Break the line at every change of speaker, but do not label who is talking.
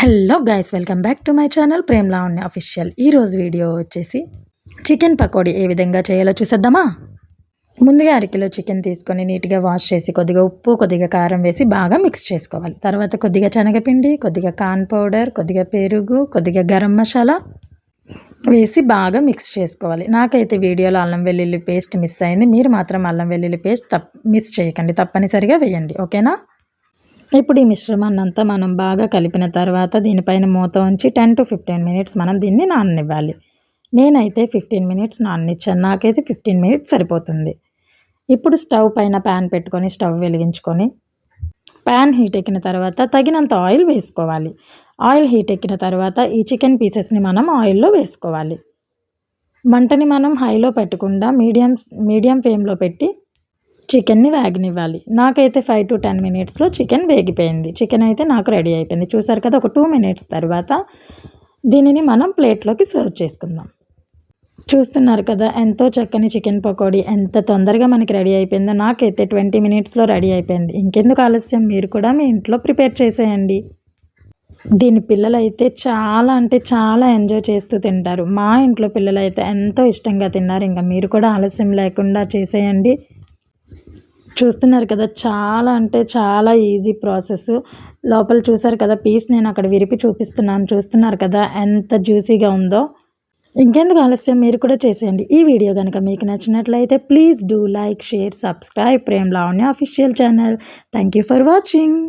Hello guys, welcome back to my channel Prem Lavanya official. ఈరోజు video వచ్చేసి chicken pakodi ఏ విధంగా చేయాలో చూసేద్దామా. ముందుగా అరకిలో చికెన్ తీసుకొని నీట్గా వాష్ చేసి కొద్దిగా ఉప్పు కొద్దిగా కారం వేసి బాగా మిక్స్ చేసుకోవాలి. తర్వాత కొద్దిగా శనగపిండి, కొద్దిగా కార్న్ పౌడర్, కొద్దిగా పెరుగు, కొద్దిగా గరం మసాలా వేసి బాగా మిక్స్ చేసుకోవాలి. నాకైతే వీడియోలో అల్లం వెల్లుల్లి పేస్ట్ మిస్ అయింది. మీరు మాత్రం అల్లం వెల్లుల్లి పేస్ట్ మిస్ చేయకండి, తప్పనిసరిగా వేయండి, ఓకేనా. ఇప్పుడు ఈ మిశ్రమాన్ని అంతా మనం బాగా కలిపిన తర్వాత దీనిపైన మూత ఉంచి 10 to 15 మినిట్స్ మనం దీన్ని నాననివ్వాలి. నేనైతే 15 మినిట్స్ నాననిచ్చాను, నాకైతే 15 మినిట్స్ సరిపోతుంది. ఇప్పుడు స్టవ్ పైన ప్యాన్ పెట్టుకొని స్టవ్ వెలిగించుకొని ప్యాన్ హీట్ ఎక్కిన తర్వాత తగినంత ఆయిల్ వేసుకోవాలి. ఆయిల్ హీట్ ఎక్కిన తర్వాత ఈ చికెన్ పీసెస్ని మనం ఆయిల్లో వేసుకోవాలి. మంటని మనం హైలో పెట్టకుండా మీడియం ఫ్లేమ్లో పెట్టి చికెన్ని వేగనివ్వాలి. నాకైతే 5 to 10 మినిట్స్లో చికెన్ వేగిపోయింది. చికెన్ అయితే నాకు రెడీ అయిపోయింది. చూసారు కదా, ఒక 2 మినిట్స్ తర్వాత దీనిని మనం ప్లేట్లోకి సర్వ్ చేసుకుందాం. చూస్తున్నారు కదా, ఎంతో చక్కని చికెన్ పకోడీ ఎంత తొందరగా మనకి రెడీ అయిపోయిందో. నాకైతే 20 మినిట్స్లో రెడీ అయిపోయింది. ఇంకెందుకు ఆలస్యం, మీరు కూడా మీ ఇంట్లో ప్రిపేర్ చేసేయండి. దీని పిల్లలైతే చాలా అంటే చాలా ఎంజాయ్ చేస్తూ తింటారు. మా ఇంట్లో పిల్లలైతే ఎంతో ఇష్టంగా తిన్నారు. ఇంకా మీరు కూడా ఆలస్యం లేకుండా చేసేయండి. చూస్తున్నారు కదా, చాలా అంటే చాలా ఈజీ ప్రాసెస్. లోపల చూసారు కదా, పీస్ నేను అక్కడ విరిపి చూపిస్తున్నాను. చూస్తున్నారు కదా ఎంత జ్యూసీగా ఉందో. ఇంకెందుకు ఆలస్యం, మీరు కూడా చేసేయండి. ఈ వీడియో కనుక మీకు నచ్చినట్లయితే please do like, share, subscribe Prem Lavanya official channel. Thank you for watching.